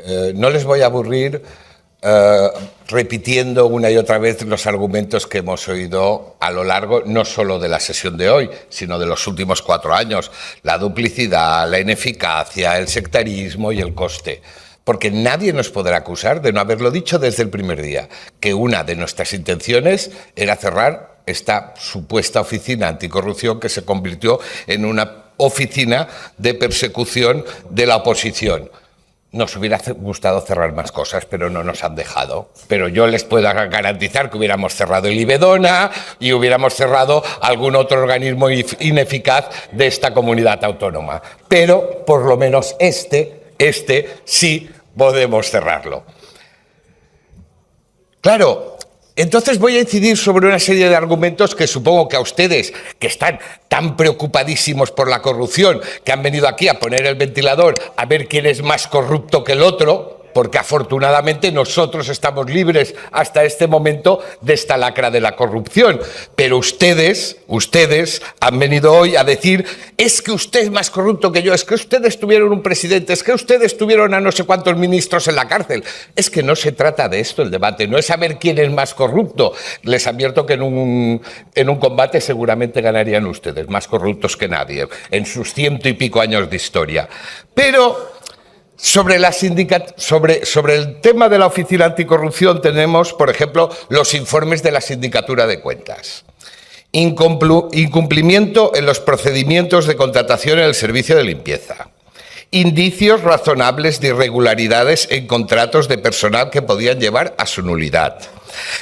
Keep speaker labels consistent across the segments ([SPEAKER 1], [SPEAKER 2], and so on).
[SPEAKER 1] No les voy a aburrir repitiendo una y otra vez los argumentos que hemos oído a lo largo no solo de la sesión de hoy, sino de los últimos 4 años. La duplicidad, la ineficacia, el sectarismo y el coste. Porque nadie nos podrá acusar de no haberlo dicho desde el primer día, que una de nuestras intenciones era cerrar esta supuesta oficina anticorrupción que se convirtió en una oficina de persecución de la oposición. Nos hubiera gustado cerrar más cosas, pero no nos han dejado. Pero yo les puedo garantizar que hubiéramos cerrado el Ibedona y hubiéramos cerrado algún otro organismo ineficaz de esta comunidad autónoma. Pero por lo menos este sí podemos cerrarlo. Claro. Entonces voy a incidir sobre una serie de argumentos que supongo que a ustedes, que están tan preocupadísimos por la corrupción, que han venido aquí a poner el ventilador a ver quién es más corrupto que el otro, porque afortunadamente nosotros estamos libres hasta este momento de esta lacra de la corrupción. Pero ustedes han venido hoy a decir, es que usted es más corrupto que yo, es que ustedes tuvieron un presidente, es que ustedes tuvieron a no sé cuántos ministros en la cárcel. Es que no se trata de esto el debate, no es saber quién es más corrupto. Les advierto que en un combate seguramente ganarían ustedes, más corruptos que nadie, en sus 100 y pico años de historia. Pero sobre el tema de la Oficina Anticorrupción tenemos, por ejemplo, los informes de la Sindicatura de Cuentas. Incumplimiento en los procedimientos de contratación en el servicio de limpieza. Indicios razonables de irregularidades en contratos de personal que podían llevar a su nulidad.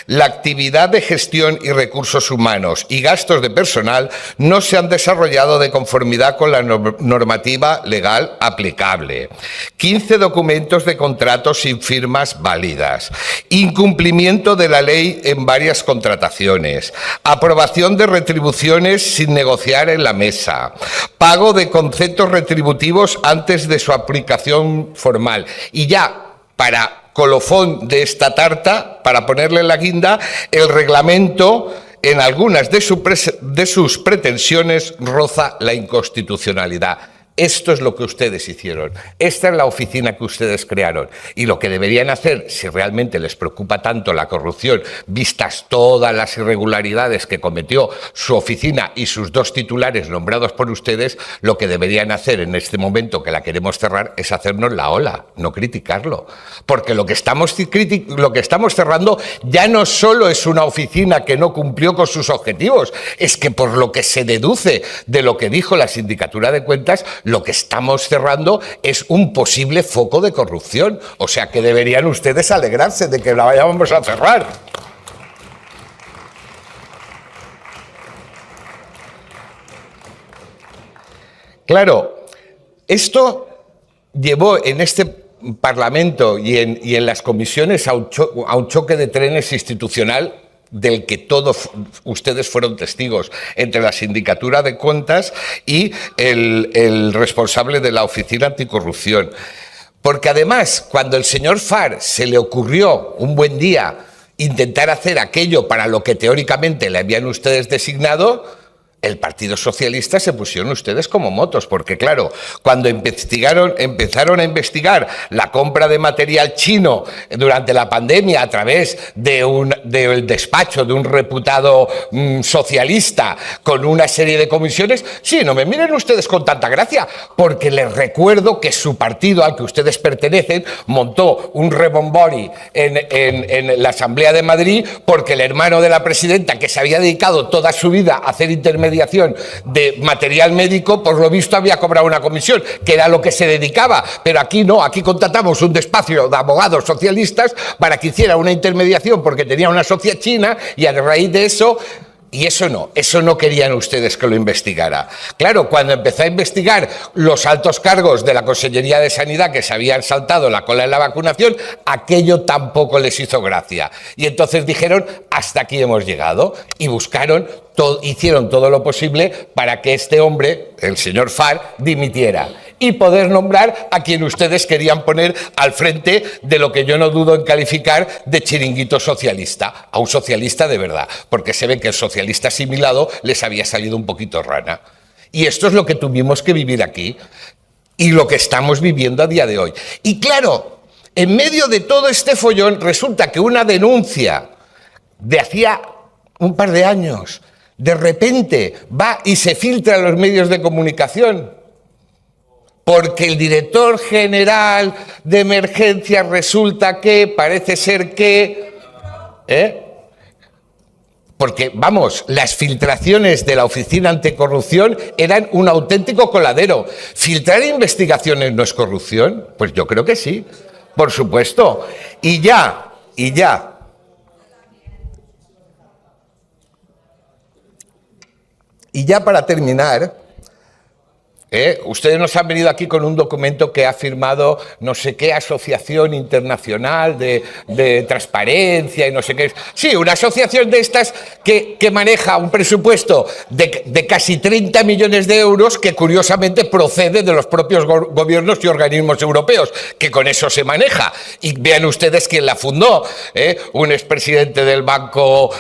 [SPEAKER 1] La actividad de gestión y recursos humanos y gastos de personal no se han desarrollado de conformidad con la normativa legal aplicable. 15 documentos de contratos sin firmas válidas. Incumplimiento de la ley en varias contrataciones. Aprobación de retribuciones sin negociar en la mesa. Pago de conceptos retributivos antes de su aplicación formal. Y ya, para colofón de esta tarta, para ponerle la guinda, el reglamento en algunas de sus pretensiones roza la inconstitucionalidad. Esto es lo que ustedes hicieron. Esta es la oficina que ustedes crearon. Y lo que deberían hacer, si realmente les preocupa tanto la corrupción, vistas todas las irregularidades que cometió su oficina y sus 2 titulares nombrados por ustedes, lo que deberían hacer en este momento que la queremos cerrar es hacernos la ola, no criticarlo. Porque lo que estamos cerrando ya no solo es una oficina que no cumplió con sus objetivos, es que por lo que se deduce de lo que dijo la Sindicatura de Cuentas, lo que estamos cerrando es un posible foco de corrupción. O sea que deberían ustedes alegrarse de que la vayamos a cerrar. Claro, esto llevó en este Parlamento y en las comisiones a un choque de trenes institucional del que todos ustedes fueron testigos, entre la Sindicatura de Cuentas y el responsable de la Oficina Anticorrupción. Porque además, cuando el señor Far se le ocurrió un buen día intentar hacer aquello para lo que teóricamente le habían ustedes designado, el Partido Socialista se pusieron ustedes como motos, porque claro, cuando empezaron a investigar la compra de material chino durante la pandemia a través del despacho de un reputado socialista con una serie de comisiones, sí, no me miren ustedes con tanta gracia, porque les recuerdo que su partido al que ustedes pertenecen montó un rebombori en la Asamblea de Madrid porque el hermano de la presidenta, que se había dedicado toda su vida a hacer intermediación de material médico, por lo visto había cobrado una comisión, que era lo que se dedicaba, pero aquí no, aquí contratamos un despacho de abogados socialistas para que hiciera una intermediación porque tenía una socia china y a raíz de eso... Y eso no querían ustedes que lo investigara. Claro, cuando empezó a investigar los altos cargos de la Consellería de Sanidad que se habían saltado la cola en la vacunación, aquello tampoco les hizo gracia. Y entonces dijeron, hasta aquí hemos llegado, y hicieron todo lo posible para que este hombre, el señor Far, dimitiera y poder nombrar a quien ustedes querían poner al frente de lo que yo no dudo en calificar de chiringuito socialista, a un socialista de verdad, porque se ve que el socialista asimilado les había salido un poquito rana. Y esto es lo que tuvimos que vivir aquí y lo que estamos viviendo a día de hoy. Y claro, En medio de todo este follón, resulta que una denuncia de hacía un par de años, de repente va y se filtra en los medios de comunicación, porque el director general de emergencias resulta que, parece ser que... Porque, vamos, las filtraciones de la Oficina Anticorrupción eran un auténtico coladero. ¿Filtrar investigaciones no es corrupción? Pues yo creo que sí, por supuesto. Y ya. Y ya para terminar, ustedes nos han venido aquí con un documento que ha firmado no sé qué asociación internacional de transparencia y no sé qué. Sí, una asociación de estas que maneja un presupuesto de casi 30 millones de euros que curiosamente procede de los propios gobiernos y organismos europeos, que con eso se maneja. Y vean ustedes quién la fundó, un expresidente del Banco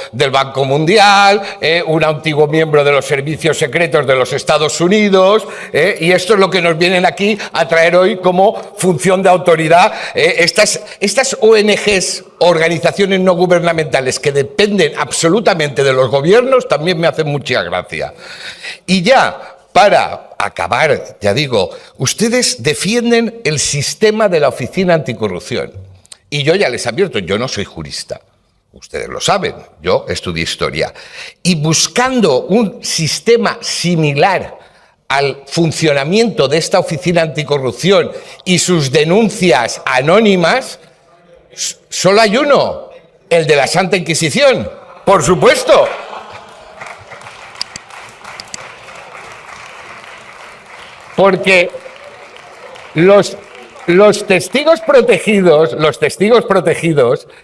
[SPEAKER 1] Mundial, un antiguo miembro de los servicios secretos de los Estados Unidos, y esto es lo que nos vienen aquí a traer hoy como función de autoridad. Estas ONGs, organizaciones no gubernamentales que dependen absolutamente de los gobiernos, también me hacen mucha gracia. Y ya, para acabar, ya digo, ustedes defienden el sistema de la Oficina Anticorrupción. Y yo ya les advierto, yo no soy jurista. Ustedes lo saben, yo estudié historia. Y buscando un sistema similar al funcionamiento de esta Oficina Anticorrupción y sus denuncias anónimas, solo hay uno, el de la Santa Inquisición, por supuesto. Porque los testigos protegidos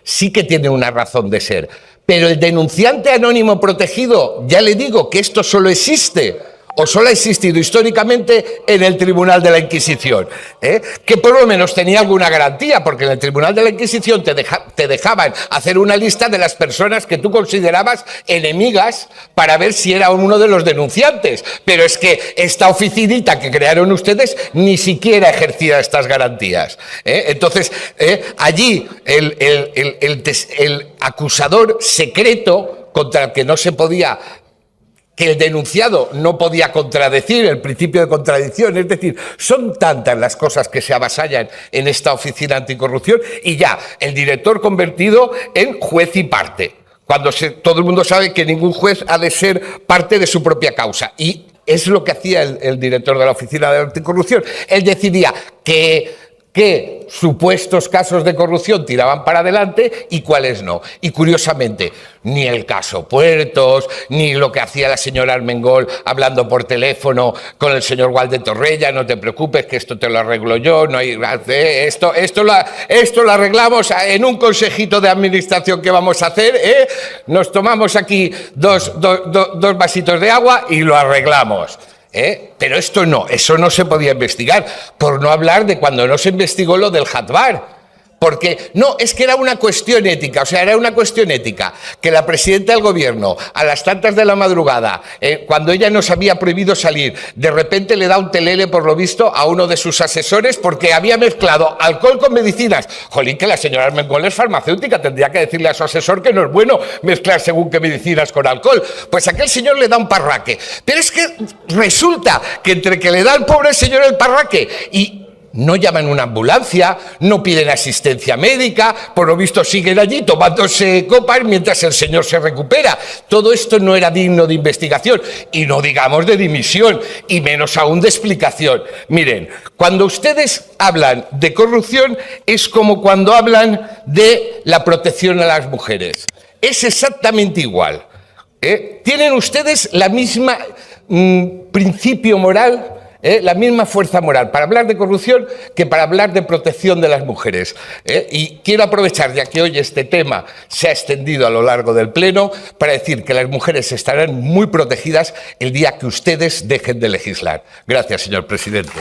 [SPEAKER 1] sí que tienen una razón de ser, pero el denunciante anónimo protegido, ya le digo que esto solo existe o solo ha existido históricamente en el Tribunal de la Inquisición, que por lo menos tenía alguna garantía, porque en el Tribunal de la Inquisición te dejaban hacer una lista de las personas que tú considerabas enemigas para ver si era uno de los denunciantes, pero es que esta oficinita que crearon ustedes ni siquiera ejercía estas garantías. Entonces, allí el acusador secreto contra el que no se podía, que el denunciado no podía contradecir, el principio de contradicción, es decir, son tantas las cosas que se avasallan en esta Oficina Anticorrupción, y ya, el director convertido en juez y parte, cuando todo el mundo sabe que ningún juez ha de ser parte de su propia causa, y es lo que hacía el director de la Oficina de Anticorrupción. Él decidía qué supuestos casos de corrupción tiraban para adelante y cuáles no. Y curiosamente, ni el caso Puertos, ni lo que hacía la señora Armengol hablando por teléfono con el señor Walde Torrella, no te preocupes que esto te lo arreglo yo, no hay, esto lo arreglamos en un consejito de administración que vamos a hacer, nos tomamos aquí dos vasitos de agua y lo arreglamos. Pero eso no se podía investigar, por no hablar de cuando no se investigó lo del Hatbar, porque no, es que era una cuestión ética, que la presidenta del gobierno, a las tantas de la madrugada, cuando ella nos había prohibido salir, de repente le da un telele, por lo visto, a uno de sus asesores porque había mezclado alcohol con medicinas. Jolín, que la señora Armengol es farmacéutica, tendría que decirle a su asesor que no es bueno mezclar según qué medicinas con alcohol. Pues aquel señor le da un parraque. Pero es que resulta que entre que le da al pobre señor el parraque y no llaman una ambulancia, no piden asistencia médica, por lo visto siguen allí tomándose copas mientras el señor se recupera. Todo esto no era digno de investigación, y no digamos de dimisión, y menos aún de explicación. Miren, cuando ustedes hablan de corrupción es como cuando hablan de la protección a las mujeres. Es exactamente igual. Tienen ustedes la misma principio moral, la misma fuerza moral para hablar de corrupción que para hablar de protección de las mujeres. Y quiero aprovechar, ya que hoy este tema se ha extendido a lo largo del Pleno, para decir que las mujeres estarán muy protegidas el día que ustedes dejen de legislar. Gracias, señor presidente.